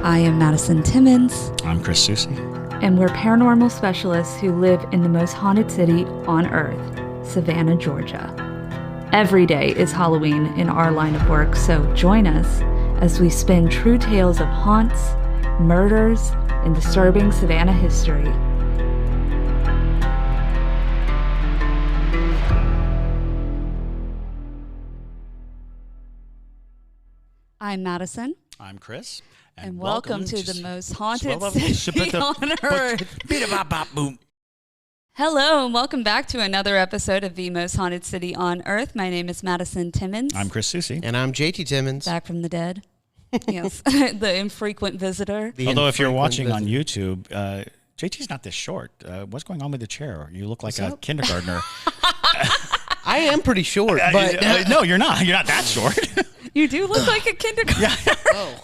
I am Madison Timmons. I'm Chris Susie. And we're paranormal specialists who live in the most haunted city on earth, Savannah, Georgia. Every day is Halloween in our line of work, so join us as we spin true tales of haunts, murders, and disturbing Savannah history. I'm Madison. I'm Chris. And welcome to the most haunted city on earth. Hello, and welcome back to another episode of the most haunted city on earth. My name is Madison Timmons. I'm Chris Susie. And I'm JT Timmons. Back from the dead. Yes, the infrequent visitor. Although if you're watching on YouTube, JT's not this short. What's going on with the chair? You look like a kindergartner. I am pretty short, but... no, you're not. You're not that short. You do look like a kindergartner. Yeah.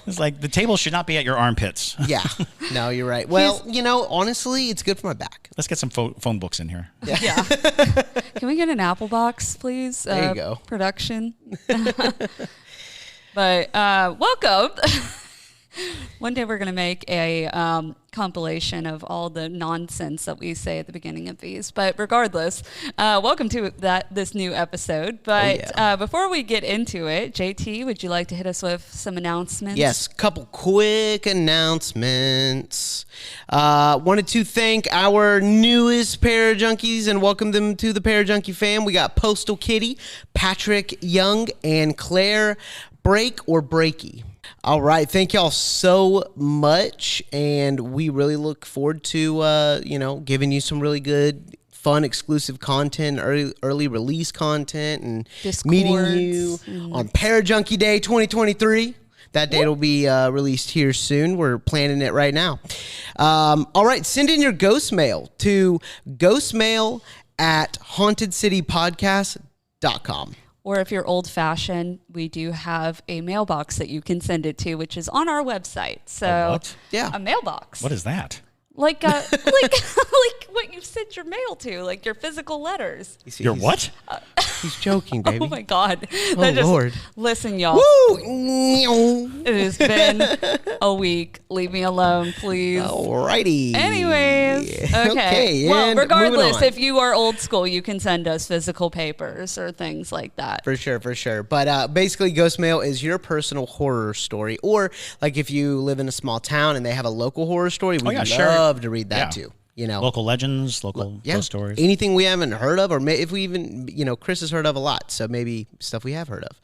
It's like the table should not be at your armpits. Yeah. No, you're right. Well, honestly, it's good for my back. Let's get some phone books in here. Yeah. Can we get an Apple box, please? There you go. Production. But welcome. One day we're going to make a compilation of all the nonsense that we say at the beginning of these. But regardless, welcome to this new episode. But before we get into it, JT, would you like to hit us with some announcements? Yes, couple quick announcements. Wanted to thank our newest Parajunkies and welcome them to the Parajunkie fam. We got Postal Kitty, Patrick Young, and Claire Break or Breaky. All right. Thank y'all so much. And we really look forward to, giving you some really good, fun, exclusive content, early release content, and meeting you on Parajunkie Day 2023. That date will be released here soon. We're planning it right now. All right. Send in your ghost mail to ghostmail@hauntedcitypodcast.com. Or if you're old-fashioned, we do have a mailbox that you can send it to, which is on our website. So, Yeah, a mailbox. What is that? Like like what you send your mail to, like your physical letters. Your what? He's joking, baby. Oh my God! Lord! Listen, y'all. Woo! It has been a week. Leave me alone, please. Alrighty. Anyways, okay. Well, and regardless, if you are old school, you can send us physical papers or things like that. For sure. But basically, Ghost Mail is your personal horror story. Or like if you live in a small town and they have a local horror story, we'd love to read that too. Local legends, local ghost stories. Anything we haven't heard of, or if we even, Chris has heard of a lot. So maybe stuff we have heard of.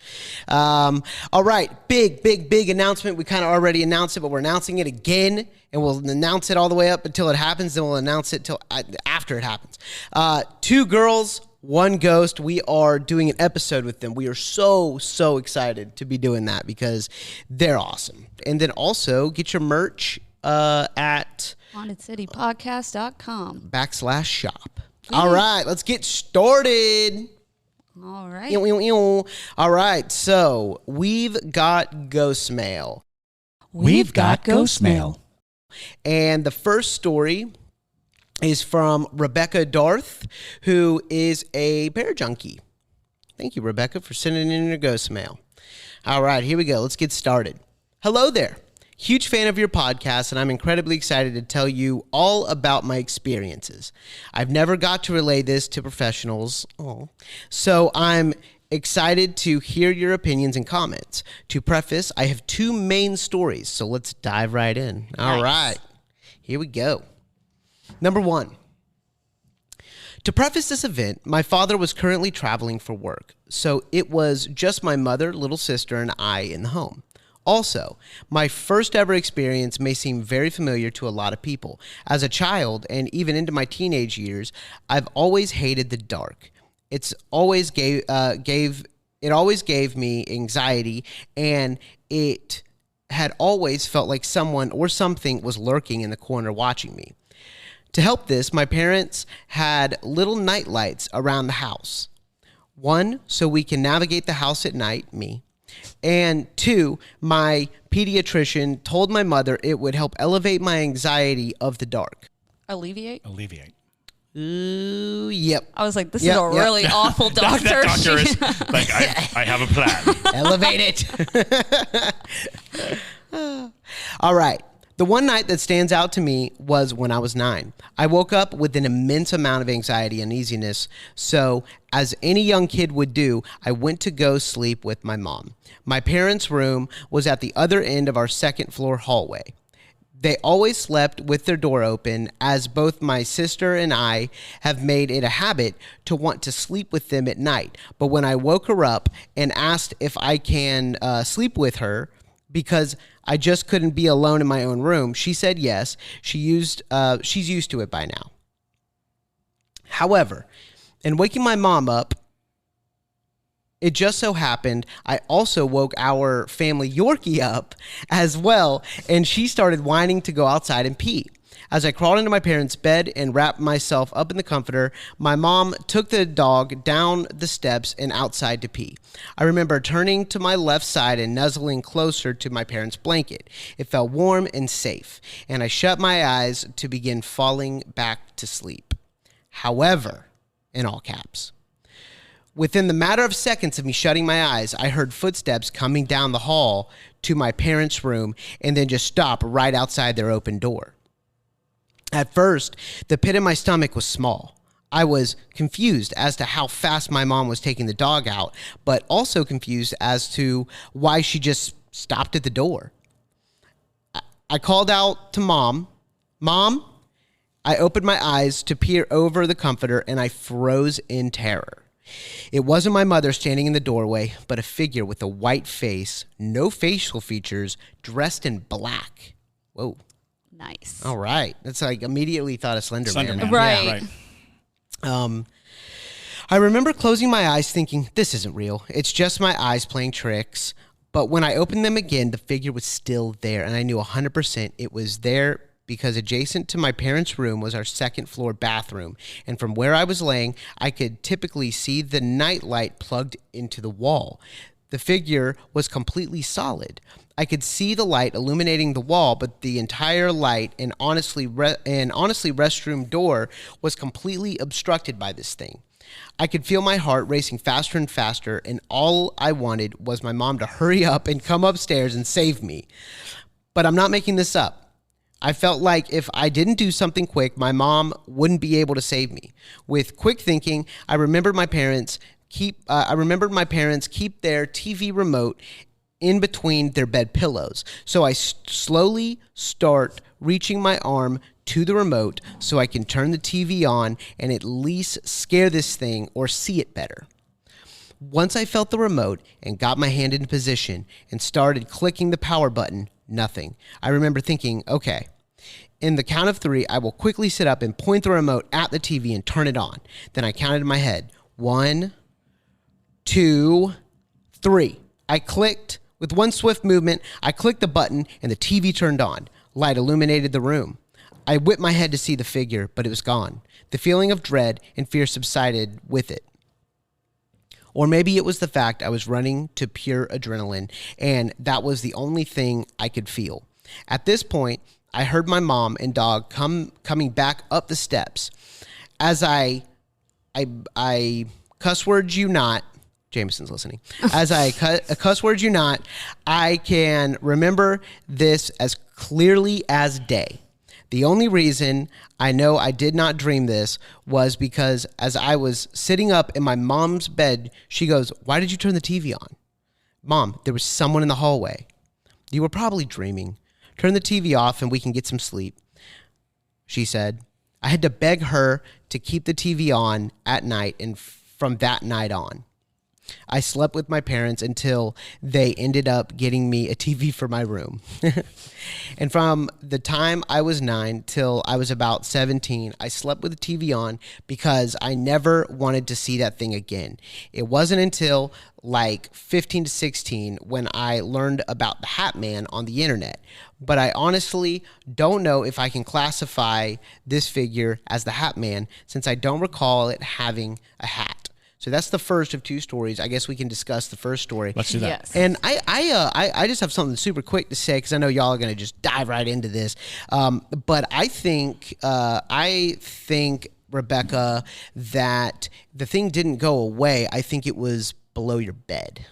All right. Big announcement. We kind of already announced it, but we're announcing it again. And we'll announce it all the way up until it happens. Then we'll announce it till after it happens. 2 girls, 1 ghost. We are doing an episode with them. We are so excited to be doing that because they're awesome. And then also get your merch at HauntedCityPodcast.com /shop. All right, let's get started. All right. All right, so we've got ghost mail. We've got ghost mail. And the first story is from Rebecca Darth, who is a Parajunkie. Thank you, Rebecca, for sending in your ghost mail. All right, here we go. Let's get started. Hello there. Huge fan of your podcast, and I'm incredibly excited to tell you all about my experiences. I've never got to relay this to professionals, so I'm excited to hear your opinions and comments. To preface, I have 2 main stories, so let's dive right in. All right, here we go. Number 1. To preface this event, my father was currently traveling for work, so it was just my mother, little sister, and I in the home. Also, my first ever experience may seem very familiar to a lot of people. As a child, and even into my teenage years, I've always hated the dark. It always gave me anxiety, and it had always felt like someone or something was lurking in the corner watching me. To help this, my parents had little night lights around the house. 1, so we can navigate the house at night, me. And 2, my pediatrician told my mother it would help elevate my anxiety of the dark. Alleviate. Ooh, yep. I was like, this is a really awful doctor. That doctor is like, I have a plan. Elevate it. All right. The one night that stands out to me was when I was 9. I woke up with an immense amount of anxiety and uneasiness, so as any young kid would do, I went to go sleep with my mom. My parents' room was at the other end of our second floor hallway. They always slept with their door open, as both my sister and I have made it a habit to want to sleep with them at night. But when I woke her up and asked if I can sleep with her, because I just couldn't be alone in my own room, she said yes. She's used to it by now. However, in waking my mom up, it just so happened I also woke our family Yorkie up as well, and she started whining to go outside and pee. As I crawled into my parents' bed and wrapped myself up in the comforter, my mom took the dog down the steps and outside to pee. I remember turning to my left side and nuzzling closer to my parents' blanket. It felt warm and safe, and I shut my eyes to begin falling back to sleep. However, in all caps, within the matter of seconds of me shutting my eyes, I heard footsteps coming down the hall to my parents' room and then just stop right outside their open door. At first, the pit in my stomach was small. I was confused as to how fast my mom was taking the dog out, but also confused as to why she just stopped at the door. I called out to Mom. Mom? I opened my eyes to peer over the comforter, and I froze in terror. It wasn't my mother standing in the doorway, but a figure with a white face, no facial features, dressed in black. Whoa. Nice. All right. That's like immediately thought of Slender Man. Right. Yeah, right. I remember closing my eyes thinking, this isn't real. It's just my eyes playing tricks. But when I opened them again, the figure was still there, and I knew 100% it was there because adjacent to my parents' room was our second floor bathroom. And from where I was laying, I could typically see the night light plugged into the wall. The figure was completely solid. I could see the light illuminating the wall, but the entire light and honestly restroom door was completely obstructed by this thing. I could feel my heart racing faster and faster, and all I wanted was my mom to hurry up and come upstairs and save me. But I'm not making this up. I felt like if I didn't do something quick, my mom wouldn't be able to save me. With quick thinking, I remembered my parents keep their TV remote in between their bed pillows. So I slowly start reaching my arm to the remote so I can turn the TV on and at least scare this thing or see it better. Once I felt the remote and got my hand in position and started clicking the power button, nothing. I remember thinking, okay, in the count of 3, I will quickly sit up and point the remote at the TV and turn it on. Then I counted in my head, 1, 2, 3. I clicked. With one swift movement, I clicked the button and the TV turned on. Light illuminated the room. I whipped my head to see the figure, but it was gone. The feeling of dread and fear subsided with it. Or maybe it was the fact I was running to pure adrenaline, and that was the only thing I could feel. At this point, I heard my mom and dog coming back up the steps. As I cuss words you not, Jameson's listening. As I cuss words you not, I can remember this as clearly as day. The only reason I know I did not dream this was because as I was sitting up in my mom's bed, she goes, "Why did you turn the TV on?" "Mom, there was someone in the hallway." "You were probably dreaming. Turn the TV off and we can get some sleep," she said. I had to beg her to keep the TV on at night, and from that night on, I slept with my parents until they ended up getting me a TV for my room. And from the time I was 9 till I was about 17, I slept with the TV on because I never wanted to see that thing again. It wasn't until like 15 to 16 when I learned about the Hat Man on the internet. But I honestly don't know if I can classify this figure as the Hat Man since I don't recall it having a hat. So that's the first of 2 stories. I guess we can discuss the first story. Let's do that. Yes. And I just have something super quick to say because I know y'all are going to just dive right into this. But I think Rebecca, that the thing didn't go away. I think it was below your bed.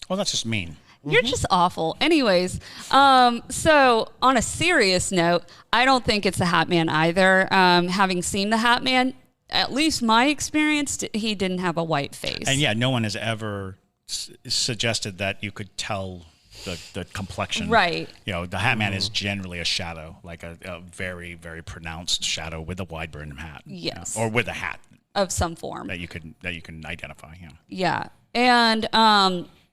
Well, that's just mean. You're just awful. Anyways, so on a serious note, I don't think it's the Hat Man either. Having seen the Hat Man, at least my experience, he didn't have a white face. And yeah, no one has ever suggested that you could tell the complexion. Right. You know, the Hat Man is generally a shadow, like a very, very pronounced shadow with a wide brim hat. Yes. Or with a hat of some form that you can identify. Yeah. Yeah. And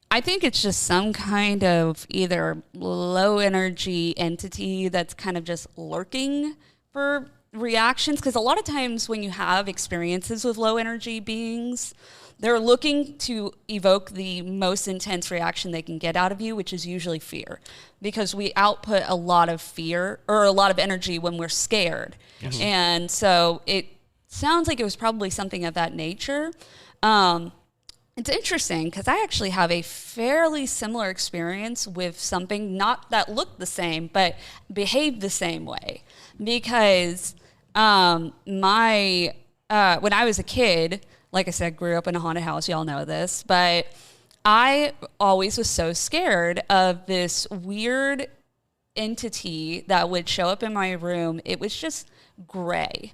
I think it's just some kind of either low energy entity that's kind of just lurking for reactions. Because a lot of times when you have experiences with low energy beings, they're looking to evoke the most intense reaction they can get out of you, which is usually fear. Because we output a lot of fear or a lot of energy when we're scared. Yes. And so it sounds like it was probably something of that nature. It's interesting because I actually have a fairly similar experience with something not that looked the same, but behaved the same way. Because when I was a kid, like I said, grew up in a haunted house. Y'all know this, but I always was so scared of this weird entity that would show up in my room. It was just gray.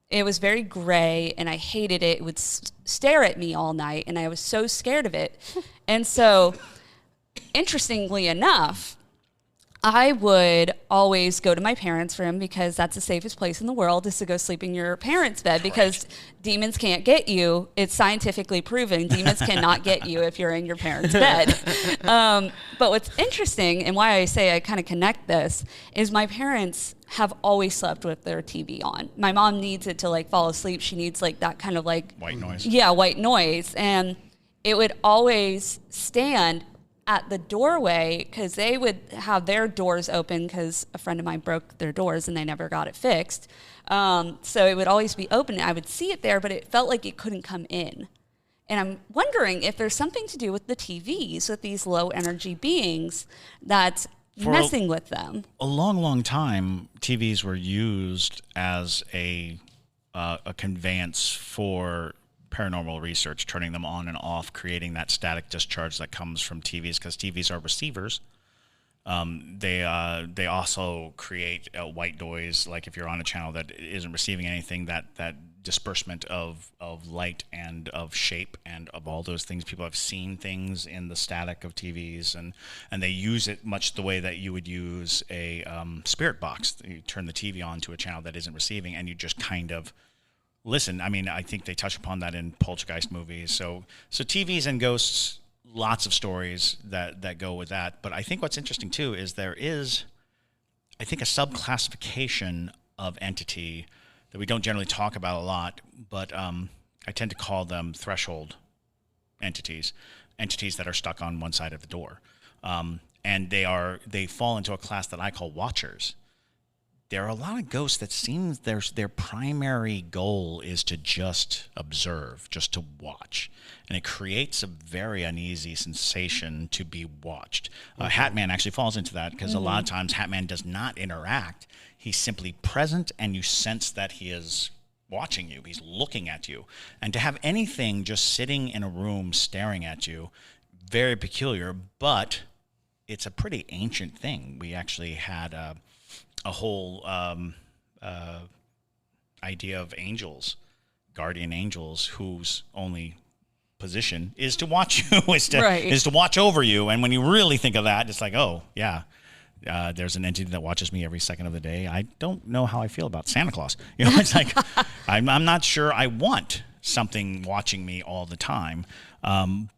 It was very gray, and I hated it. It would stare at me all night, and I was so scared of it. And so, interestingly enough, I would always go to my parents' room because that's the safest place in the world is to go sleep in your parents' bed because demons can't get you. It's scientifically proven. Demons cannot get you if you're in your parents' bed. But what's interesting and why I say I kind of connect this is my parents have always slept with their TV on. My mom needs it to like fall asleep. She needs like that kind of like white noise. Yeah, white noise. And it would always stand at the doorway because they would have their doors open because a friend of mine broke their doors and they never got it fixed. So it would always be open. I would see it there, but it felt like it couldn't come in. And I'm wondering if there's something to do with the TVs, with these low energy beings that's messing with them. A long, long time, TVs were used as a conveyance for paranormal research, turning them on and off, creating that static discharge that comes from TVs because TVs are receivers. They also create a white noise, like if you're on a channel that isn't receiving anything, that disbursement of light and of shape and of all those things. People have seen things in the static of TVs, and they use it much the way that you would use a spirit box. You turn the TV on to a channel that isn't receiving, and you just kind of listen. I mean, I think they touch upon that in poltergeist movies. So TVs and ghosts, lots of stories that go with that. But I think what's interesting too is there is, I think, a subclassification of entity that we don't generally talk about a lot, but I tend to call them threshold entities that are stuck on one side of the door. And they fall into a class that I call watchers. There are a lot of ghosts that seem their primary goal is to just observe, just to watch. And it creates a very uneasy sensation to be watched. Hat Man actually falls into that because a lot of times Hat Man does not interact. He's simply present, and you sense that he is watching you. He's looking at you. And to have anything just sitting in a room staring at you, very peculiar, but it's a pretty ancient thing. We actually had a whole idea of angels, guardian angels, whose only position is to watch you, is to watch over you. And when you really think of that, it's like, oh, yeah, there's an entity that watches me every second of the day. I don't know how I feel about Santa Claus. You know, it's like, I'm not sure I want something watching me all the time.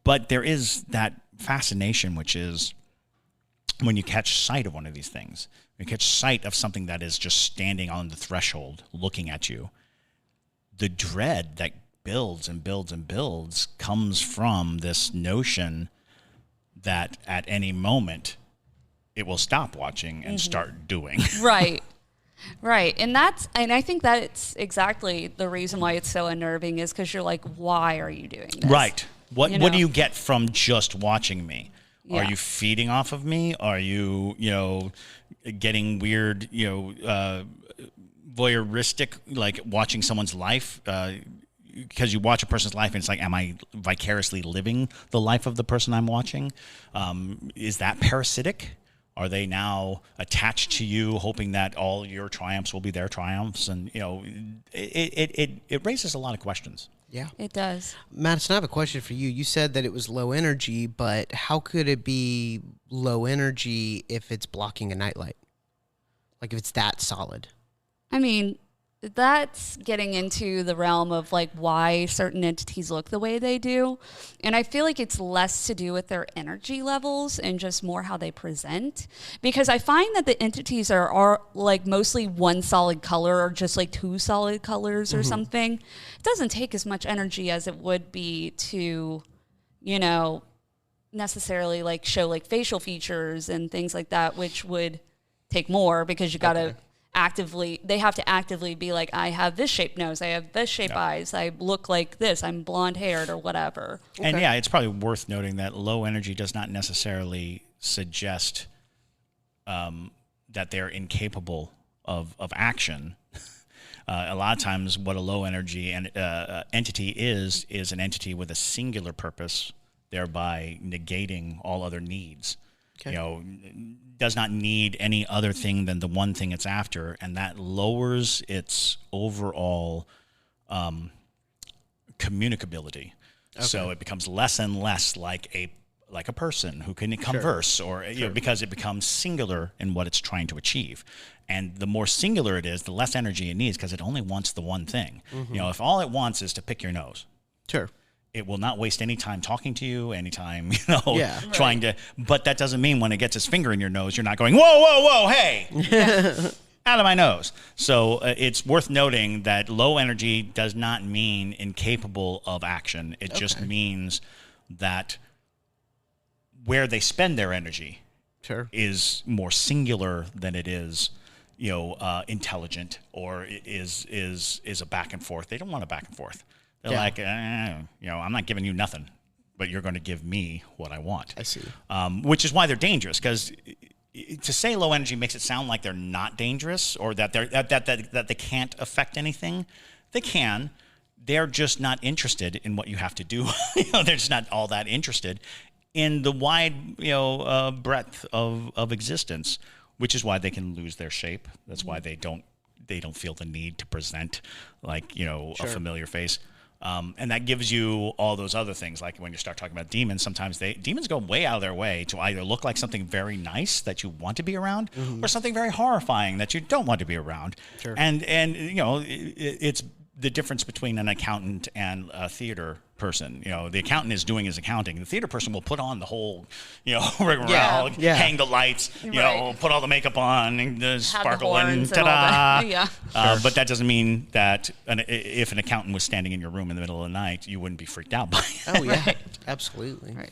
But there is that fascination, which is when you catch sight of one of these things, you catch sight of something that is just standing on the threshold looking at you, the dread that builds and builds and builds comes from this notion that at any moment it will stop watching and start doing. Right. And I think that's exactly the reason why it's so unnerving is because you're like, why are you doing this? Right. What do you get from just watching me? Yeah. Are you feeding off of me? Are you, getting weird, voyeuristic, like watching someone's life, because you watch a person's life and it's like, am I vicariously living the life of the person I'm watching? Is that parasitic? Are they now attached to you, hoping that all your triumphs will be their triumphs? And it raises a lot of questions. Yeah, It does. Madison, I have a question for you. You said that it was low energy, but how could it be low energy if it's blocking a nightlight? Like if it's that solid? I mean, that's getting into the realm of like why certain entities look the way they do. And I feel like it's less to do with their energy levels and just more how they present. Because I find that the entities are like mostly one solid color or just like two solid colors or something. It doesn't take as much energy as it would be to, necessarily like show like facial features and things like that, which would take more because you got to they have to actively be like, I have this shaped nose, I have this shaped eyes, I look like this, I'm blonde haired or whatever. And it's probably worth noting that low energy does not necessarily suggest that they're incapable of action. A lot of times what a low energy entity is an entity with a singular purpose, thereby negating all other needs. Okay. Does not need any other thing than the one thing it's after, and that lowers its overall communicability. Okay. So it becomes less and less like a person who can converse, or because it becomes singular in what it's trying to achieve. And the more singular it is, the less energy it needs because it only wants the one thing. If all it wants is to pick your nose, it will not waste any time talking to you, anytime, trying to, but that doesn't mean when it gets its finger in your nose, you're not going, whoa, whoa, whoa, hey, out of my nose. So it's worth noting that low energy does not mean incapable of action. It just means that where they spend their energy is more singular than it is, intelligent, or is a back and forth. They don't want a back and forth. They're like, I'm not giving you nothing, but you're going to give me what I want. I see. Which is why they're dangerous, because to say low energy makes it sound like they're not dangerous or that that they can't affect anything. They can. They're just not interested in what you have to do. They're just not all that interested in the wide, breadth of existence, which is why they can lose their shape. That's why they don't feel the need to present like, a familiar face. And that gives you all those other things. Like when you start talking about demons, sometimes demons go way out of their way to either look like something very nice that you want to be around, or something very horrifying that you don't want to be around. Sure. And it's the difference between an accountant and a theater person. The accountant is doing his accounting. The theater person will put on the whole, rigmarole, hang the lights, put all the makeup on, and the sparkle, and ta-da. But that doesn't mean that if an accountant was standing in your room in the middle of the night, you wouldn't be freaked out by it. Oh, yeah, absolutely. Right.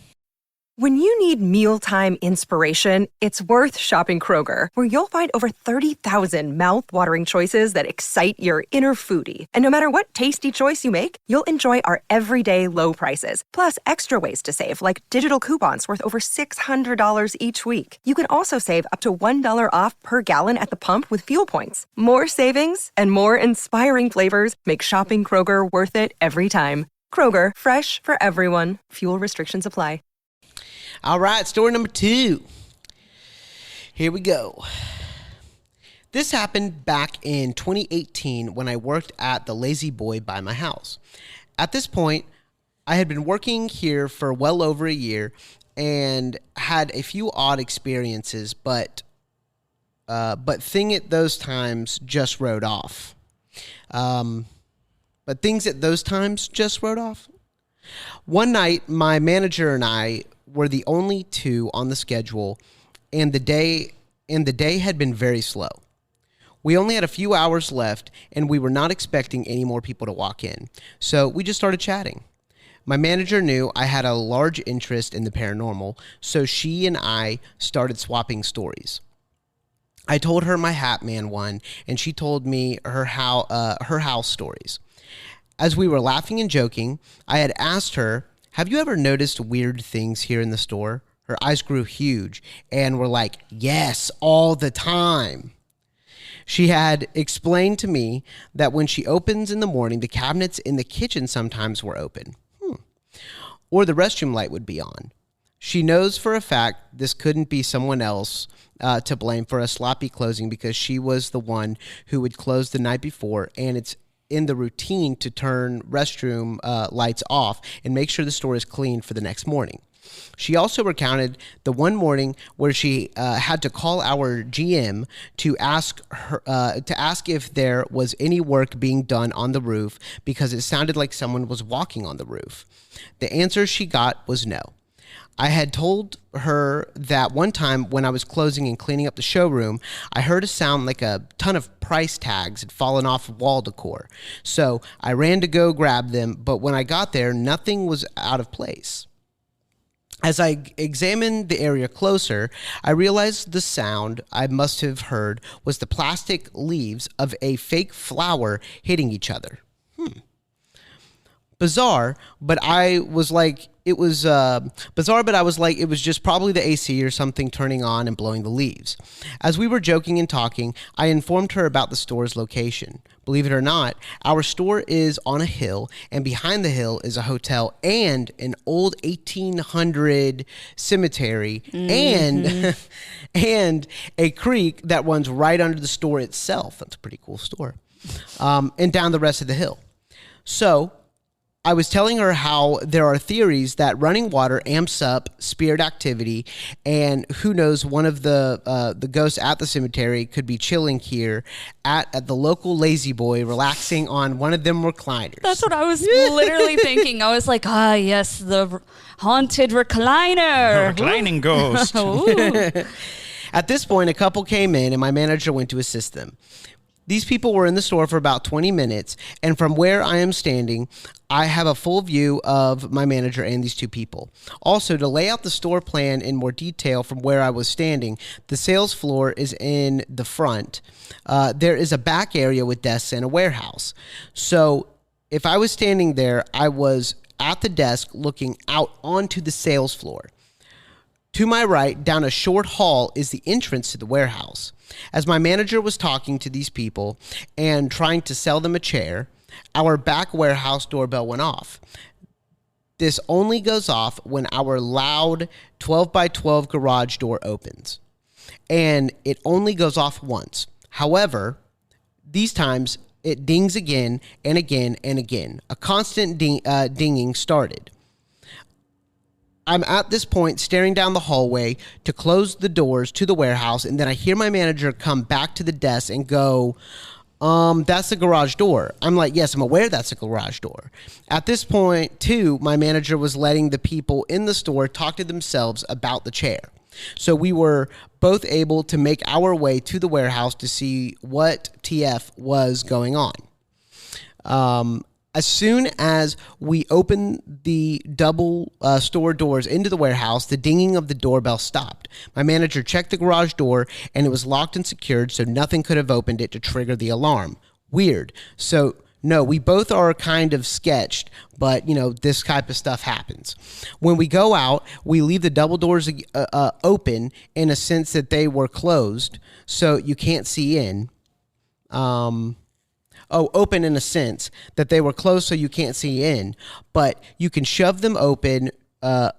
When you need mealtime inspiration, it's worth shopping Kroger, where you'll find over 30,000 mouth-watering choices that excite your inner foodie. And no matter what tasty choice you make, you'll enjoy our everyday low prices, plus extra ways to save, like digital coupons worth over $600 each week. You can also save up to $1 off per gallon at the pump with fuel points. More savings and more inspiring flavors make shopping Kroger worth it every time. Kroger, fresh for everyone. Fuel restrictions apply. All right, story number 2. Here we go. This happened back in 2018 when I worked at the Lazy Boy by my house. At this point, I had been working here for well over a year and had a few odd experiences, but things at those times just rode off. One night, my manager and I were the only two on the schedule, and the day had been very slow. We only had a few hours left, and we were not expecting any more people to walk in, so we just started chatting. My manager knew I had a large interest in the paranormal, so she and I started swapping stories. I told her my Hat Man one, and she told me her house stories. As we were laughing and joking, I had asked her, "Have you ever noticed weird things here in the store?" Her eyes grew huge and were like, "Yes, all the time." She had explained to me that when she opens in the morning, the cabinets in the kitchen sometimes were open. Or the restroom light would be on. She knows for a fact this couldn't be someone else to blame for a sloppy closing because she was the one who would close the night before, and it's in the routine to turn restroom lights off and make sure the store is clean for the next morning. She also recounted the one morning where she had to call our GM to ask if there was any work being done on the roof because it sounded like someone was walking on the roof. The answer she got was no. I had told her that one time when I was closing and cleaning up the showroom, I heard a sound like a ton of price tags had fallen off wall decor. So I ran to go grab them, but when I got there, nothing was out of place. As I examined the area closer, I realized the sound I must have heard was the plastic leaves of a fake flower hitting each other. Bizarre, but I was like, it was just probably the AC or something turning on and blowing the leaves. As we were joking and talking, I informed her about the store's location. Believe it or not, our store is on a hill, and behind the hill is a hotel and an old 1800 cemetery and a creek that runs right under the store itself. That's a pretty cool store. And down the rest of the hill. So I was telling her how there are theories that running water amps up spirit activity, and who knows, one of the ghosts at the cemetery could be chilling here at the local Lazy Boy, relaxing on one of them recliners. That's what I was literally thinking. I was like, yes, the haunted recliner. The reclining ghost. At this point, a couple came in, and my manager went to assist them. These people were in the store for about 20 minutes, and from where I am standing, I have a full view of my manager and these two people. Also, to lay out the store plan in more detail from where I was standing, the sales floor is in the front. There is a back area with desks and a warehouse. So if I was standing there, I was at the desk looking out onto the sales floor. To my right, down a short hall, is the entrance to the warehouse. As my manager was talking to these people and trying to sell them a chair, our back warehouse doorbell went off. This only goes off when our loud 12 by 12 garage door opens. And it only goes off once. However, these times it dings again and again and again. A constant dinging started. I'm at this point staring down the hallway to close the doors to the warehouse, and then I hear my manager come back to the desk and go, that's the garage door. I'm like, yes, I'm aware that's a garage door. At this point, too, my manager was letting the people in the store talk to themselves about the chair. So we were both able to make our way to the warehouse to see what TF was going on. As soon as we opened the double store doors into the warehouse, the dinging of the doorbell stopped. My manager checked the garage door, and it was locked and secured, so nothing could have opened it to trigger the alarm. Weird. So, no, we both are kind of sketched, but, this type of stuff happens. When we go out, we leave the double doors open in a sense that they were closed, so you can't see in. Open in a sense that they were closed so you can't see in, but you can shove them open. But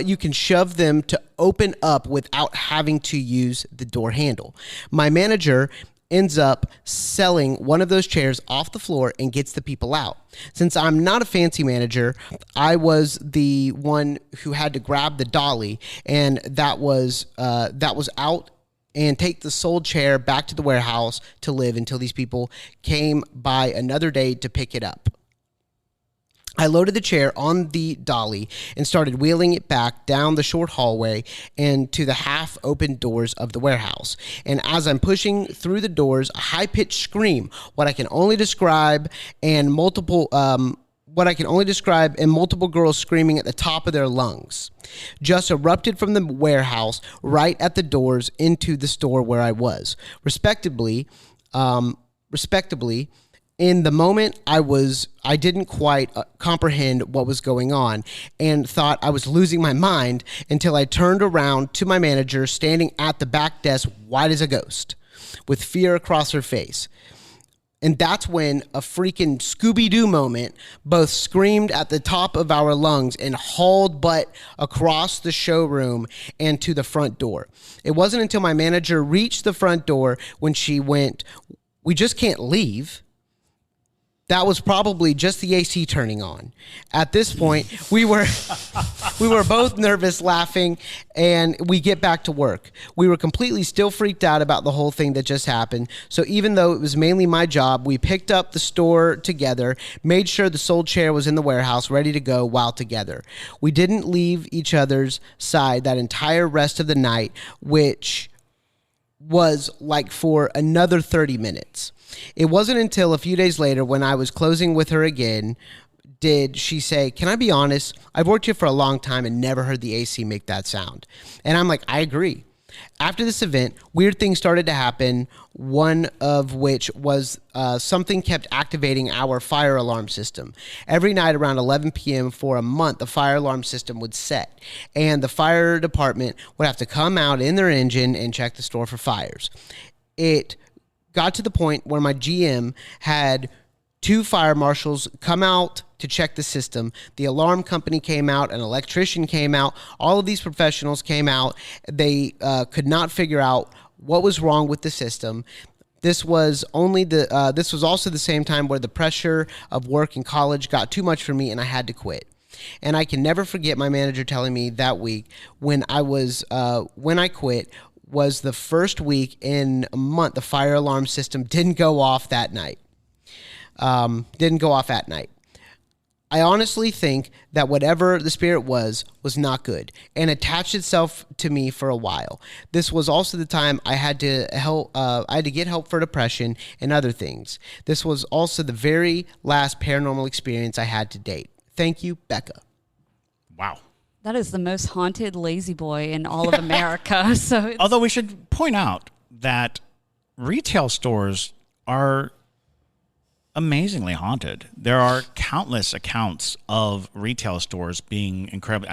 you can shove them to open up without having to use the door handle. My manager ends up selling one of those chairs off the floor and gets the people out. Since I'm not a fancy manager, I was the one who had to grab the dolly, and that was out and take the sold chair back to the warehouse to live until these people came by another day to pick it up. I loaded the chair on the dolly and started wheeling it back down the short hallway and to the half-open doors of the warehouse. And as I'm pushing through the doors, a high-pitched scream, what I can only describe, and multiple girls screaming at the top of their lungs, just erupted from the warehouse right at the doors into the store where I was. Respectively, in the moment, I didn't quite comprehend what was going on and thought I was losing my mind until I turned around to my manager standing at the back desk white as a ghost. with fear across her face. And that's when a freaking Scooby-Doo moment both screamed at the top of our lungs and hauled butt across the showroom and to the front door. It wasn't until my manager reached the front door when she went, "We just can't leave." That was probably just the AC turning on. At this point, we were both nervous, laughing, and we get back to work. We were completely still freaked out about the whole thing that just happened. So even though it was mainly my job, we picked up the store together, made sure the sold chair was in the warehouse, ready to go while together. We didn't leave each other's side that entire rest of the night, which was like for another 30 minutes. It wasn't until a few days later when I was closing with her again did she say, "Can I be honest? I've worked here for a long time and never heard the AC make that sound." And I'm like, I agree. After this event, weird things started to happen, one of which was something kept activating our fire alarm system. Every night around 11 p.m. for a month, the fire alarm system would set, and the fire department would have to come out in their engine and check the store for fires. It got to the point where my GM had 2 fire marshals come out to check the system. The alarm company came out, an electrician came out, all of these professionals came out. They could not figure out what was wrong with the system. This was also the same time where the pressure of work in college got too much for me and I had to quit. And I can never forget my manager telling me that week when I quit was the first week in a month the fire alarm system didn't go off that night. I honestly think that whatever the spirit was not good and attached itself to me for a while. This was also the time I had to get help for depression and other things. This was also the very last paranormal experience I had to date. Thank you, Becca. Wow. That is the most haunted lazy boy in all of America. Although we should point out that retail stores are amazingly haunted. There are countless accounts of retail stores being incredibly.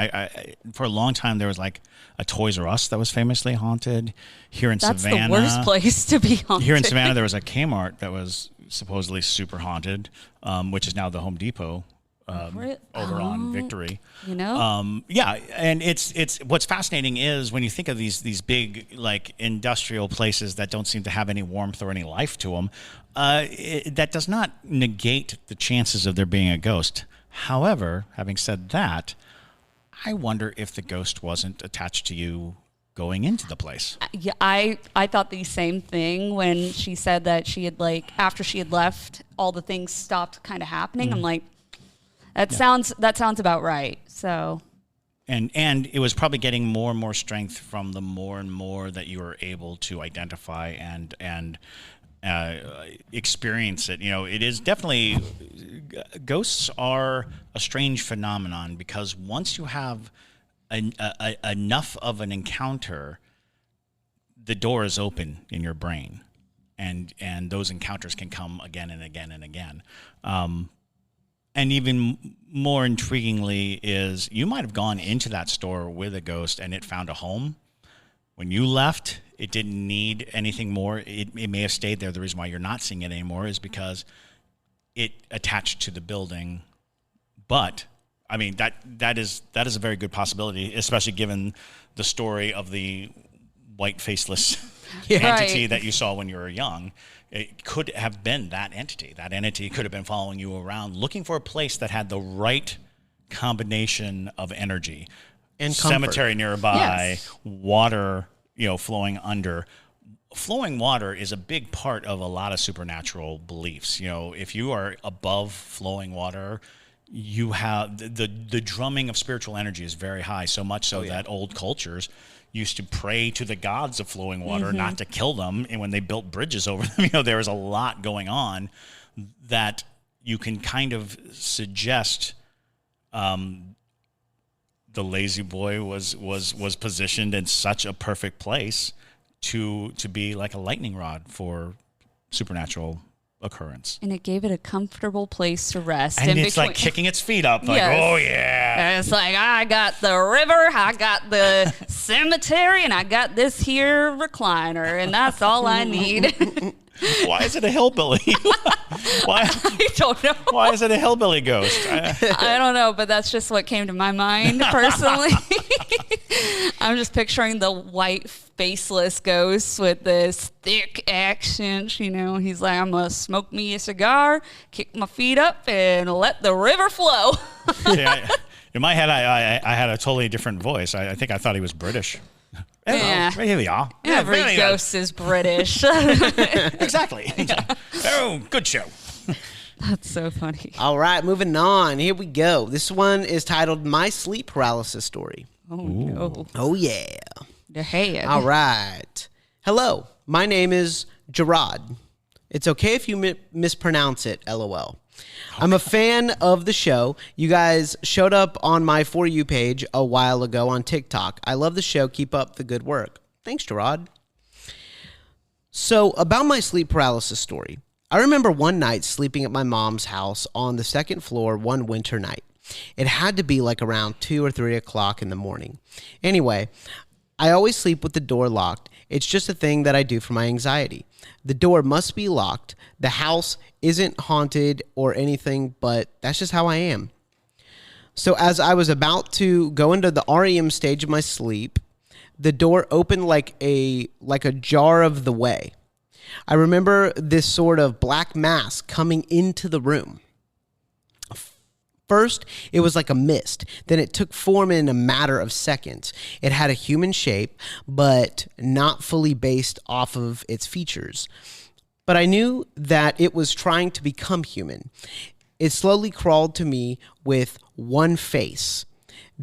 For a long time, there was like a Toys R Us that was famously haunted. Here in Savannah, that's the worst place to be haunted. Here in Savannah, there was a Kmart that was supposedly super haunted, which is now the Home Depot. Over on Victory, yeah, and it's what's fascinating is when you think of these big like industrial places that don't seem to have any warmth or any life to them, that does not negate the chances of there being a ghost. However, having said that, I wonder if the ghost wasn't attached to you going into the place. Yeah, I thought the same thing when she said that she had after she had left, all the things stopped kind of happening. Mm-hmm. I'm like. That sounds about right. So, and it was probably getting more and more strength from the more and more that you were able to identify and experience it. It is definitely ghosts are a strange phenomenon because once you have enough of an encounter, the door is open in your brain, and those encounters can come again and again and again. And even more intriguingly is you might have gone into that store with a ghost and it found a home. When you left, it didn't need anything more. It may have stayed there. The reason why you're not seeing it anymore is because it attached to the building. But, I mean, that is a very good possibility, especially given the story of the white faceless entity that you saw when you were young. It could have been that entity. That entity could have been following you around, looking for a place that had the right combination of energy. And cemetery nearby, water, flowing under. Flowing water is a big part of a lot of supernatural beliefs. If you are above flowing water, you have the drumming of spiritual energy is very high, so much so that old cultures used to pray to the gods of flowing water not to kill them, and when they built bridges over them, there was a lot going on that you can kind of suggest the lazy boy was positioned in such a perfect place to be like a lightning rod for supernatural occurrence. And it gave it a comfortable place to rest. And in it's between. like kicking its feet up, like, Yes. oh yeah. And it's like, I got the river, I got the cemetery, and I got this here recliner, and that's all I need. Why is it a hillbilly? Why? I don't know. Why is it a hillbilly ghost? I don't know, but that's just what came to my mind personally. I'm just picturing the white faceless ghost with this thick accent. He's like, I'm going to smoke me a cigar, kick my feet up, and let the river flow. See, in my head, I had a totally different voice. I think I thought he was British. Yeah. Here we are. Every Really, ghost is British. Exactly. Oh, good show. That's so funny. All right, moving on. Here we go. This one is titled My Sleep Paralysis Story. Oh, no. Oh, yeah. The head. All right. Hello, my name is Gerard. It's okay if you mispronounce it, LOL. I'm a fan of the show. You guys showed up on my For You page a while ago on TikTok. I love the show. Keep up the good work. Thanks, Gerard. So, about my sleep paralysis story. I remember one night sleeping at my mom's house on the second floor one winter night. It had to be like around 2 or 3 o'clock in the morning. Anyway, I always sleep with the door locked. It's just a thing that I do for my anxiety. The door must be locked. The house isn't haunted or anything, but that's just how I am. So as I was about to go into the REM stage of my sleep, the door opened like a jar of the way. I remember this sort of black mass coming into the room. First, it was like a mist. Then it took form in a matter of seconds. It had a human shape, but not fully based off of its features. But I knew that it was trying to become human. It slowly crawled to me with one face.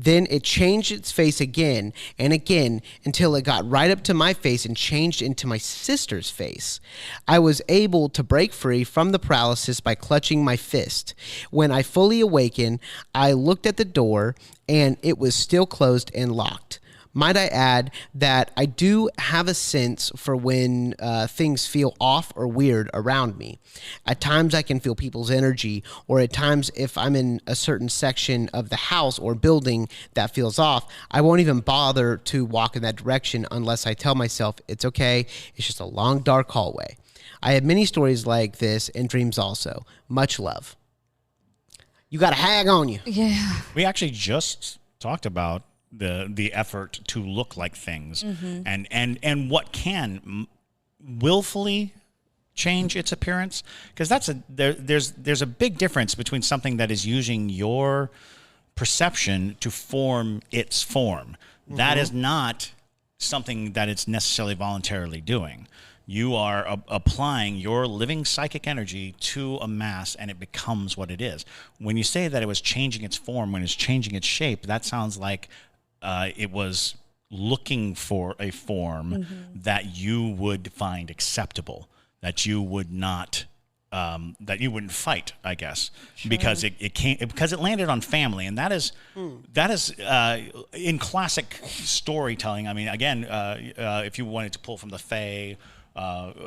Then it changed its face again and again until it got right up to my face and changed into my sister's face. I was able to break free from the paralysis by clutching my fist. When I fully awakened, I looked at the door and it was still closed and locked. Might I add that I do have a sense for when things feel off or weird around me. At times I can feel people's energy, or at times if I'm in a certain section of the house or building that feels off, I won't even bother to walk in that direction unless I tell myself it's okay, it's just a long dark hallway. I have many stories like this and dreams also. Much love. You got a hag on you. Yeah. We actually just talked about the effort to look like things, and what can willfully change its appearance, because there's a big difference between something that is using your perception to form its form. That is not something that it's necessarily voluntarily doing. You are applying your living psychic energy to a mass, and it becomes what it is. When you say that it was changing its form, when it's changing its shape, that sounds like it was looking for a form that you would find acceptable, that you would not, that you wouldn't fight, I guess, because because it landed on family, and that is in classic storytelling. I mean, again, if you wanted to pull from the Fae,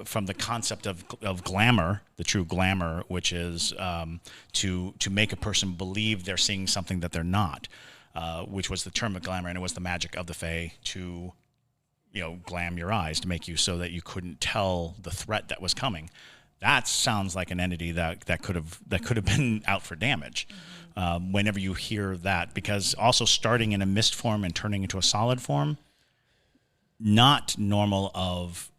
from the concept of glamour, the true glamour, which is to make a person believe they're seeing something that they're not. Which was the term of glamour, and it was the magic of the Fae to, glam your eyes, to make you so that you couldn't tell the threat that was coming. That sounds like an entity that could have been out for damage. Whenever you hear that, because also starting in a mist form and turning into a solid form, not normal of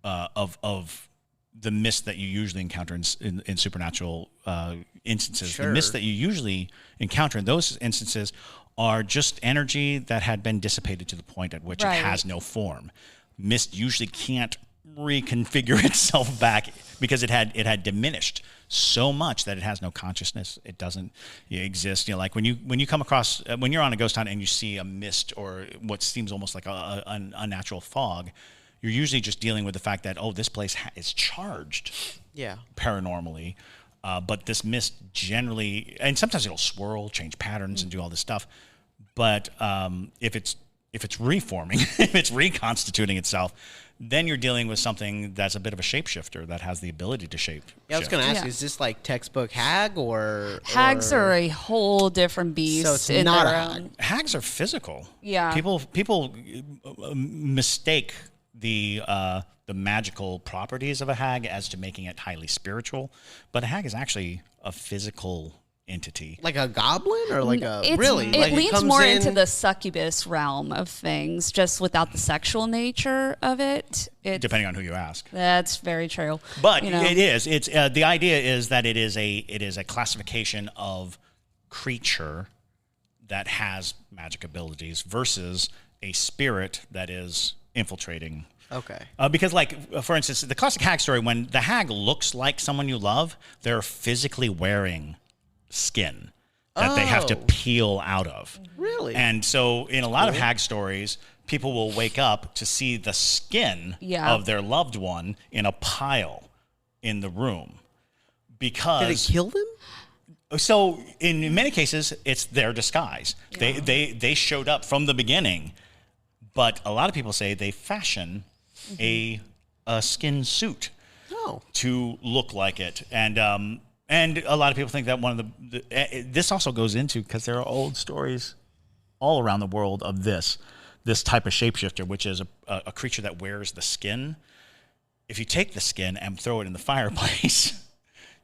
the mist that you usually encounter in supernatural instances. Sure. The mist that you usually encounter in those instances are just energy that had been dissipated to the point at which it has no form. Mist usually can't reconfigure itself back because it had diminished so much that it has no consciousness. It doesn't exist. Like when you come across, when you're on a ghost hunt and you see a mist or what seems almost like an unnatural fog, you're usually just dealing with the fact that, this place is charged paranormally. But this mist generally, and sometimes it'll swirl, change patterns, and do all this stuff. But if it's if it's reforming, if it's reconstituting itself, then you're dealing with something that's a bit of a shapeshifter that has the ability to shape. Yeah, I was going to ask, Yeah. is this like textbook hag or Hags are a whole different beast. So it's in not their a hag. own. Hags are physical. Yeah. People mistake the magical properties of a hag as to making it highly spiritual, but a hag is actually a physical entity. like a goblin or like a It like leans comes more in- into the succubus realm of things, just without the sexual nature of it. Depending on who you ask. That's very true. But You know? it is. It's the idea is that it is a classification of creature that has magic abilities versus a spirit that is infiltrating. Okay. Because, like, for instance, the classic hag story, when the hag looks like someone you love, they're physically wearing skin that they have to Oh. peel out of. Really? And so in a lot of hag stories, people will wake up to see the skin Yeah. of their loved one in a pile in the room. Because Did it kill them? so in many cases, it's their disguise. They showed up from the beginning, but a lot of people say they fashion a skin suit No. to look like it, and a lot of people think that one of this also goes into, because there are old stories all around the world of this type of shapeshifter, which is a creature that wears the skin. If you take the skin and throw it in the fireplace,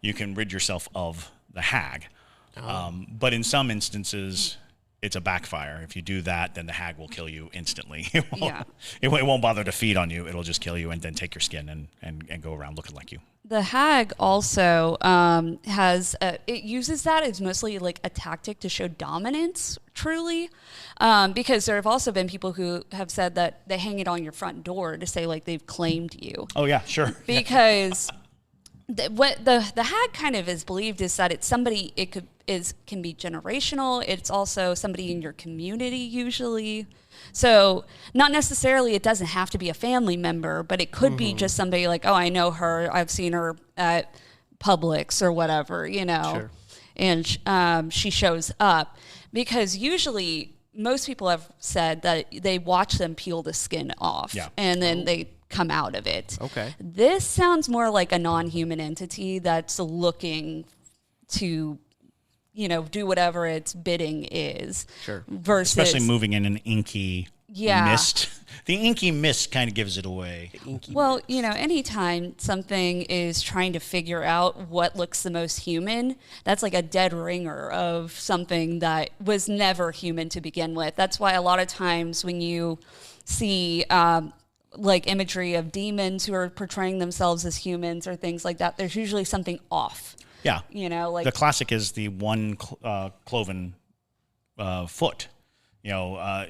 you can rid yourself of the hag. But in some instances, it's a backfire. If you do that, then the hag will kill you instantly. It won't bother to feed on you. It'll just kill you and then take your skin and go around looking like you. The hag also has it uses that as mostly like a tactic to show dominance, truly, because there have also been people who have said that they hang it on your front door to say like they've claimed you. Oh yeah, sure. Because what the hag kind of is believed is that it's somebody, can be generational. It's also somebody in your community usually. So not necessarily, it doesn't have to be a family member, but it could be just somebody like, oh, I know her. I've seen her at Publix or whatever, you know, Sure. and she shows up, because usually most people have said that they watch them peel the skin off, Yeah. and then they come out of it. Okay. This sounds more like a non-human entity that's looking to, you know, do whatever its bidding is. Sure. Versus, Especially moving in an inky Yeah. mist. The inky mist kind of gives it away. well, you know, anytime something is trying to figure out what looks the most human, that's like a dead ringer of something that was never human to begin with. That's why a lot of times when you see like imagery of demons who are portraying themselves as humans or things like that, there's usually something off. Yeah. You know, like The classic is the one cloven foot. You know,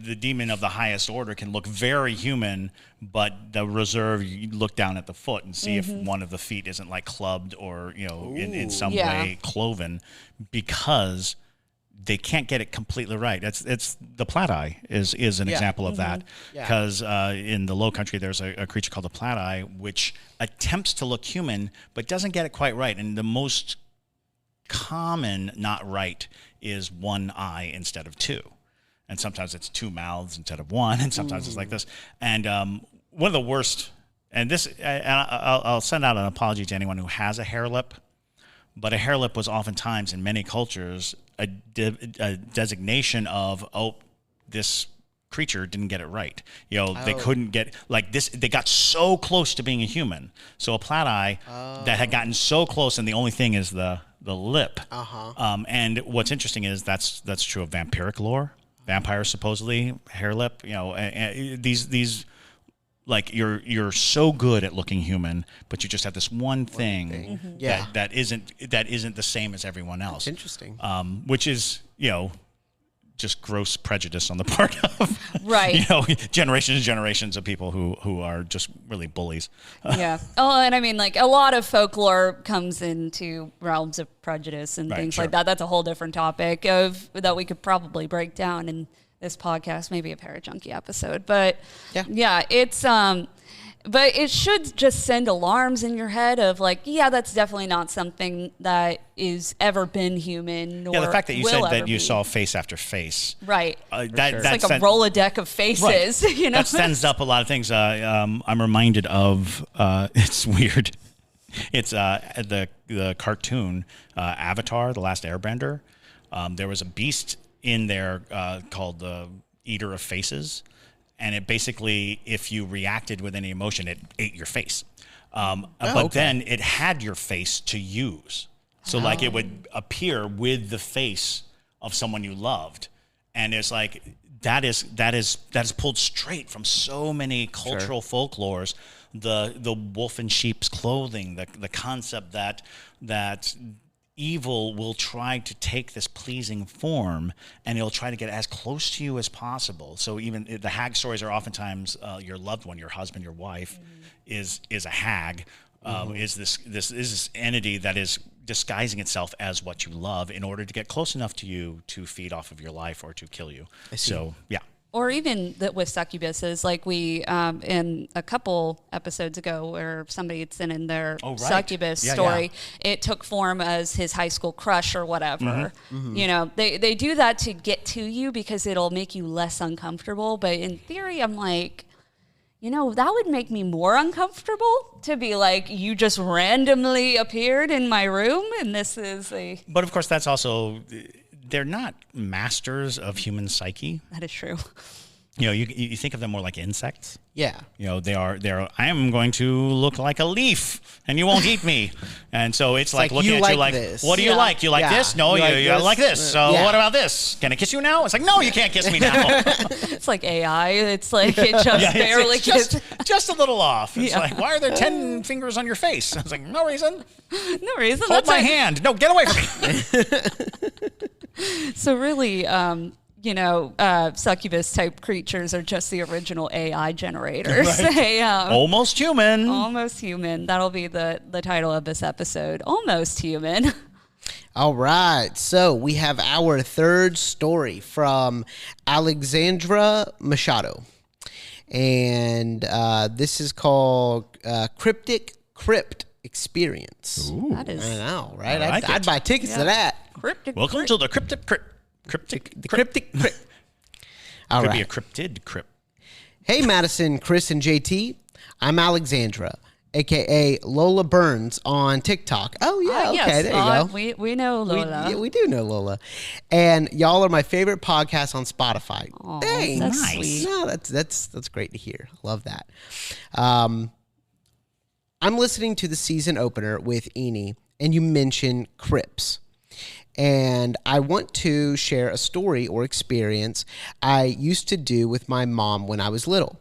the demon of the highest order can look very human, but the reserve, you look down at the foot and see if one of the feet isn't like clubbed or, you know, in some Yeah. way cloven, because they can't get it completely right. It's the plat eye is an example of that, Yeah. because in the Low Country there's a creature called the plat eye, which attempts to look human but doesn't get it quite right. And the most common not right is one eye instead of two, and sometimes it's two mouths instead of one, and sometimes it's like this. And one of the worst, and this, I'll send out an apology to anyone who has a hair lip. But a hair lip was oftentimes, in many cultures, a designation of, oh, this creature didn't get it right. You know, they couldn't get, like this, they got so close to being a human. So a plat eye that had gotten so close, and the only thing is the lip. And what's interesting is that's true of vampiric lore. Vampires supposedly, hair lip, you know, and these like you're so good at looking human, but you just have this one thing Yeah. that isn't the same as everyone else. Interesting. Which is, you know, just gross prejudice on the part of Right. you know, generations and generations of people who are just really bullies. yeah. Oh, and I mean, like a lot of folklore comes into realms of prejudice and Right, things sure. like that. That's a whole different topic that we could probably break down in this podcast, maybe a Parajunkie episode. But Yeah. yeah, it's But it should just send alarms in your head of like, yeah, that's definitely not something that is ever been human. Nor Yeah, the fact that you will said ever that you be. saw face after face. Right. It's It's like a Rolodex of faces, Right. you know? That sends up a lot of things. I'm reminded of, it's weird. It's the cartoon Avatar, The Last Airbender. There was a beast in there called the Eater of Faces. And it basically, if you reacted with any emotion, it ate your face. But then it had your face to use. So like it would appear with the face of someone you loved. And it's like, that is pulled straight from so many cultural folklores. The wolf in sheep's clothing, the concept that evil will try to take this pleasing form, and it'll try to get as close to you as possible. So even the hag stories are oftentimes your loved one, your husband, your wife, is a hag, is this entity that is disguising itself as what you love in order to get close enough to you to feed off of your life or to kill you. So yeah. Or even with succubuses, like we, in a couple episodes ago where somebody had sent in their succubus story, it took form as his high school crush or whatever. You know, they do that to get to you because it'll make you less uncomfortable. But in theory, I'm like, you know, that would make me more uncomfortable to be like, you just randomly appeared in my room and this is a... But of course, that's also... They're not masters of human psyche. That is true. You know, you think of them more like insects. Yeah. You know, they're. I am going to look like a leaf, and you won't eat me. And so it's like looking at you like, this. what do you like? You like this? No, you like this. So Yeah. what about this? Can I kiss you now? It's like, no, you can't kiss me now. It's like AI. It's like it just barely it's just a little off. It's like, why are there 10 fingers on your face? I was like, no reason. No reason. Hold my hand. No, get away from me. So really, you know, succubus type creatures are just the original AI generators. Right. Almost human. Almost human. That'll be the title of this episode. Almost human. All right. So we have our third story from Alexandra Machado. And this is called Crypt Experience. Ooh. That is I know, right? I like I'd buy tickets to that. cryptic. Welcome to the cryptic crypt. The cryptic crypt. All Could right. be a cryptid crypt. Hey, Madison, Chris, and JT. I'm Alexandra, a.k.a. Lola Burns on TikTok. Oh, yeah. Okay, yes. there you go. We know Lola. We do know Lola. And y'all are my favorite podcast on Spotify. Aw, Thanks. that's Nice. sweet. No, that's great to hear. Love that. I'm listening to the season opener with Eni, and you mentioned crypts. And I want to share a story or experience I used to do with my mom when I was little.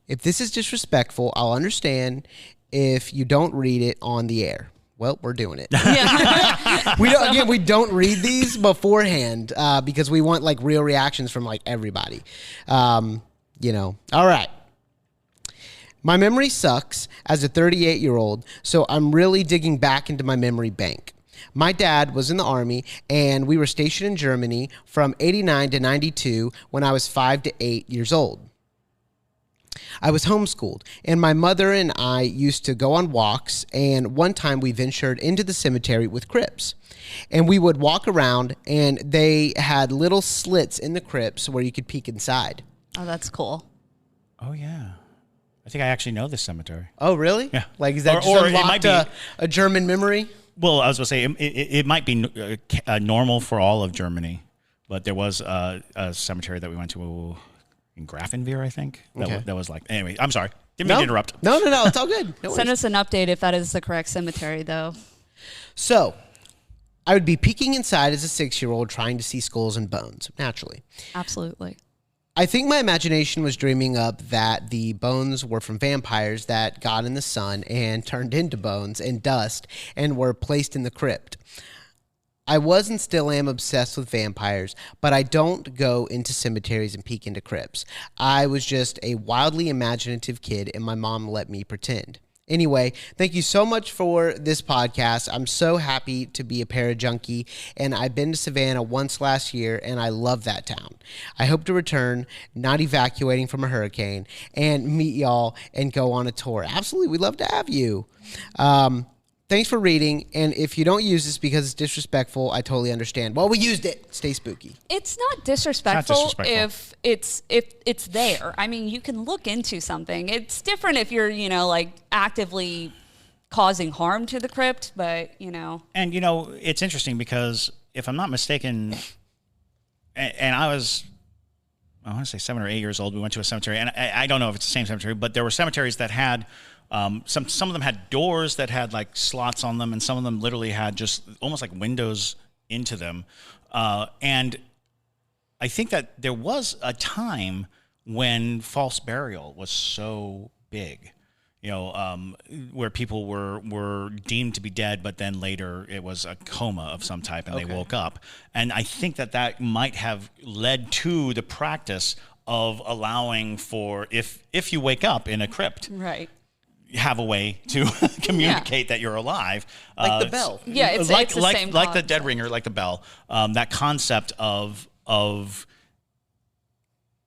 If this is disrespectful, I'll understand if you don't read it on the air. Well, we're doing it. We don't read these beforehand because we want like real reactions from like everybody. All right. My memory sucks as a 38-year-old, so I'm really digging back into my memory bank. My dad was in the Army, and we were stationed in Germany from 89 to 92 when I was 5 to 8 years old. I was homeschooled, and my mother and I used to go on walks, and one time we ventured into the cemetery with crypts. And we would walk around, and they had little slits in the crypts where you could peek inside. Oh, that's cool. Oh, yeah. I think I actually know this cemetery. Oh, really? Yeah. Like, is that just Or it unlocked might be- a German memory? Well, I was going to say, it might be normal for all of Germany, but there was a cemetery that we went to in Grafenwehr, I think. That was like, anyway, I'm sorry. Didn't mean to interrupt. No, it's all good. No Send worries. us an update if that is the correct cemetery, though. So, I would be peeking inside as a 6-year-old trying to see skulls and bones, naturally. Absolutely. I think my imagination was dreaming up that the bones were from vampires that got in the sun and turned into bones and dust and were placed in the crypt. I was and still am obsessed with vampires, but I don't go into cemeteries and peek into crypts. I was just a wildly imaginative kid, and my mom let me pretend. Anyway, thank you so much for this podcast. I'm so happy to be a parajunkie, and I've been to Savannah once last year, and I love that town. I hope to return, not evacuating from a hurricane, and meet y'all and go on a tour. Absolutely, we'd love to have you. Thanks for reading, and if you don't use this because it's disrespectful, I totally understand. Well, we used it. Stay spooky. It's not disrespectful, disrespectful. if it's there. I mean, you can look into something. It's different if you're, like actively causing harm to the crypt, but, And, it's interesting because if I'm not mistaken, and I want to say 7 or 8 years old, we went to a cemetery, and I don't know if it's the same cemetery, but there were cemeteries that had some of them had doors that had like slots on them, and some of them literally had just almost like windows into them. And I think that there was a time when false burial was so big, where people were deemed to be dead, but then later it was a coma of some type and they woke up. And I think that might have led to the practice of allowing for, if you wake up in a crypt, right, have a way to communicate that you're alive. Like the bell. Yeah, it's the same like the concept. dead ringer, like the bell. That concept of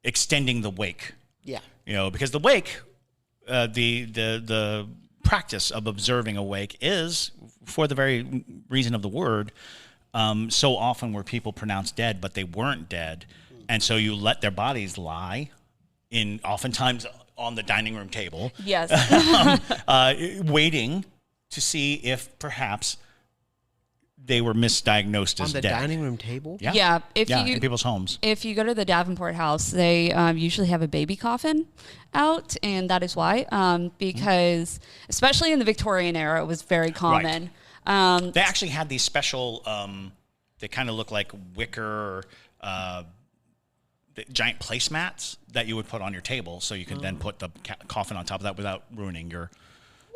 extending the wake. Yeah. Because the wake, the practice of observing a wake is, for the very reason of the word, so often were people pronounced dead, but they weren't dead. And so you let their bodies lie oftentimes on the dining room table. Yes. Waiting to see if perhaps they were misdiagnosed as On the dead. dining room table? Yeah. Yeah, in people's homes. If you go to the Davenport house, they usually have a baby coffin out, and that is why, because especially in the Victorian era, it was very common. They actually had these special, they kind of look like wicker, the giant placemats that you would put on your table, so you could then put the coffin on top of that without ruining your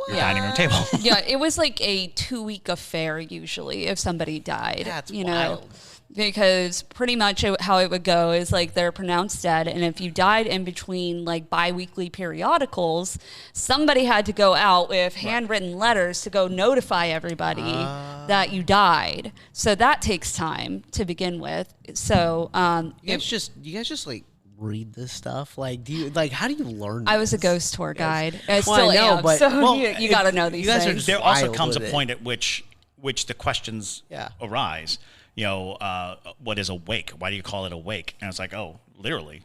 dining room table. Yeah, it was like a 2-week affair usually if somebody died. That's you wild. know, because pretty much how it would go is like they're pronounced dead, and if you died in between like bi-weekly periodicals, somebody had to go out with handwritten letters to go notify everybody that you died. So that takes time to begin with. So You guys just like read this stuff? Like, how do you learn I was a this? ghost tour guide. I Well, still I know, am. but- So well, you got to know these you guys are things. There also wild comes a with it. point at which the questions arise. What is a wake? Why do you call it a wake? And it's like, oh, literally.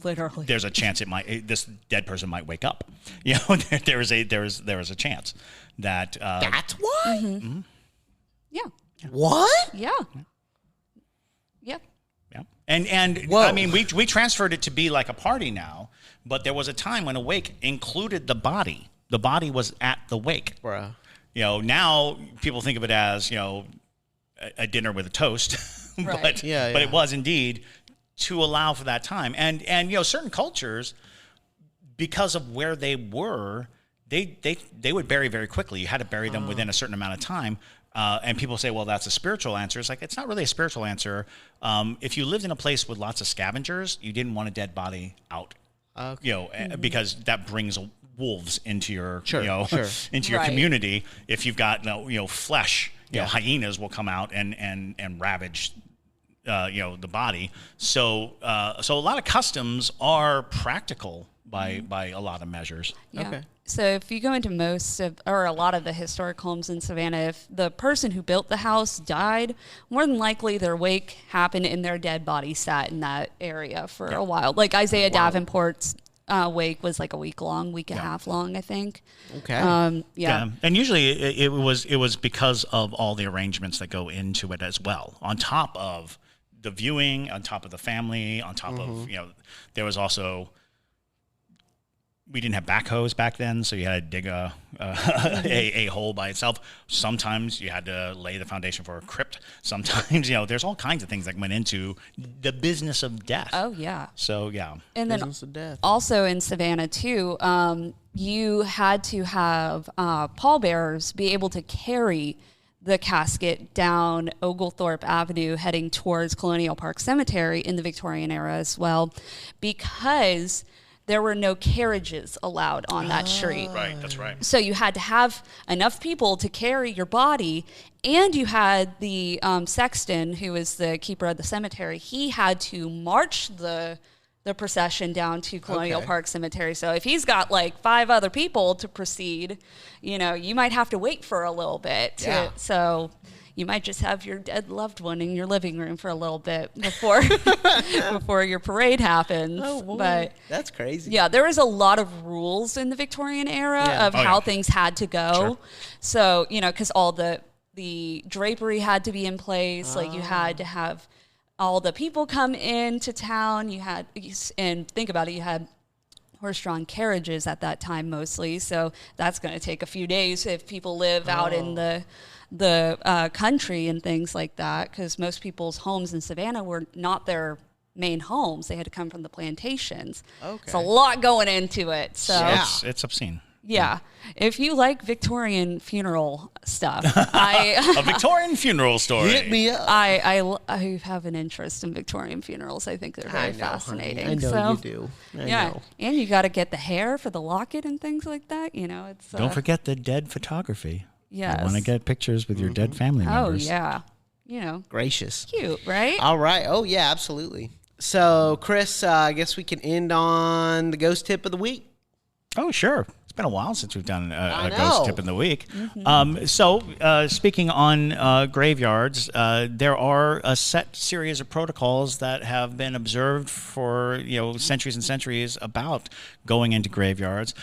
Literally. There's a chance this dead person might wake up. There is a chance that That's why? Mm-hmm. Yeah. What? Yeah. Yeah. Yeah. And Whoa. I mean, we transferred it to be like a party now, but there was a time when a wake included the body. The body was at the wake. Bruh. Now people think of it as, a dinner with a toast, Right. but it was indeed to allow for that time. And certain cultures, because of where they were, they would bury very quickly. You had to bury them within a certain amount of time. And people say, well, that's a spiritual answer. It's like, it's not really a spiritual answer. If you lived in a place with lots of scavengers, you didn't want a dead body out, because that brings wolves into your, into your Right. community. If you've got, flesh, hyenas will come out and ravage, the body. So a lot of customs are practical by a lot of measures. Yeah. Okay. So if you go into a lot of the historic homes in Savannah, if the person who built the house died, more than likely their wake happened and their dead body sat in that area for a while. Like Isaiah Davenport's wake was like a week and a half long, I think. Okay. Yeah. And usually it was because of all the arrangements that go into it as well. On top of the viewing, on top of the family, on top of, there was also, we didn't have backhoes back then, so you had to dig a hole by itself. Sometimes you had to lay the foundation for a crypt. Sometimes, there's all kinds of things that went into the business of death. Oh, yeah. So, yeah. And then Business of death. also in Savannah, too, you had to have pallbearers be able to carry the casket down Oglethorpe Avenue heading towards Colonial Park Cemetery in the Victorian era as well, because there were no carriages allowed on that street. Right, that's right. So you had to have enough people to carry your body, and you had the sexton, who is the keeper of the cemetery. He had to march the procession down to Colonial Park Cemetery. So if he's got like 5 other people to proceed, you might have to wait for a little bit. So you might just have your dead loved one in your living room for a little bit before before your parade happens. Oh, boy. But That's crazy. yeah, there was a lot of rules in the Victorian era of how things had to go. Sure. So, because all the drapery had to be in place. Like you had to have all the people come into town. And think about it, you had horse-drawn carriages at that time mostly. So that's going to take a few days if people live out in the country and things like that, because most people's homes in Savannah were not their main homes. They had to come from the plantations. Okay. It's a lot going into it. So It's obscene. yeah, if you like Victorian funeral stuff, A Victorian funeral story. Hit me up. I have an interest in Victorian funerals. I think they're very know, fascinating. honey. I know you do. I know. And you got to get the hair for the locket and things like that. It's Don't forget the dead photography. Yes. You want to get pictures with your dead family Oh members. yeah, Gracious. cute, right? All right. Oh, yeah, absolutely. So, Chris, I guess we can end on the ghost tip of the week. Oh, sure. It's been a while since we've done a know. ghost tip in the week. So, speaking on graveyards, there are a set series of protocols that have been observed for centuries and centuries about going into graveyards.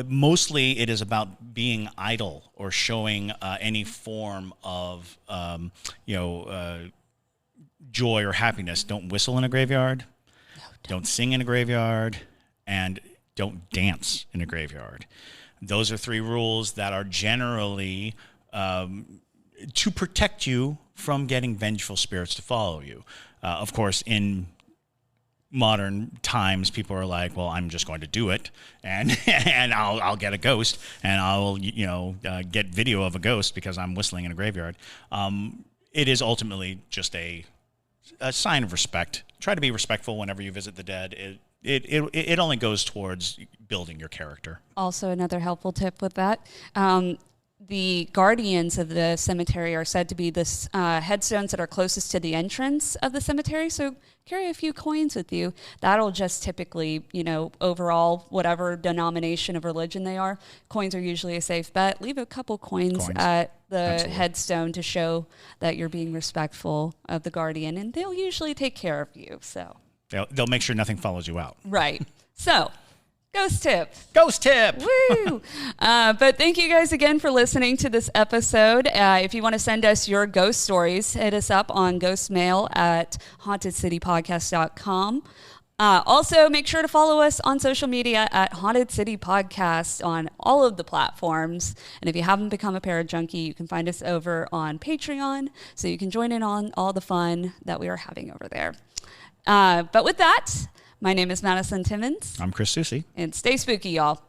Mostly, it is about being idle or showing any form of joy or happiness. Don't whistle in a graveyard. Don't sing in a graveyard. And don't dance in a graveyard. Those are 3 rules that are generally to protect you from getting vengeful spirits to follow you. Of course, in modern times, people are like, well, I'm just going to do it, and I'll get a ghost, and I'll get video of a ghost because I'm whistling in a graveyard. It is ultimately just a sign of respect. Try to be respectful whenever you visit the dead. It only goes towards building your character. Also, another helpful tip with that. The guardians of the cemetery are said to be the headstones that are closest to the entrance of the cemetery. So carry a few coins with you. That'll just typically, overall, whatever denomination of religion they are, coins are usually a safe bet. Leave a couple coins at the Absolutely. headstone to show that you're being respectful of the guardian, and they'll usually take care of you. So They'll make sure nothing follows you out. right. So, ghost tip. Ghost tip! Woo! But thank you guys again for listening to this episode. If you want to send us your ghost stories, hit us up on Ghostmail at hauntedcitypodcast.com. Also, make sure to follow us on social media at Haunted City Podcast on all of the platforms. And if you haven't become a Parajunkie, you can find us over on Patreon, so you can join in on all the fun that we are having over there. But with that, my name is Madison Timmons. I'm Chris Susi. And stay spooky, y'all.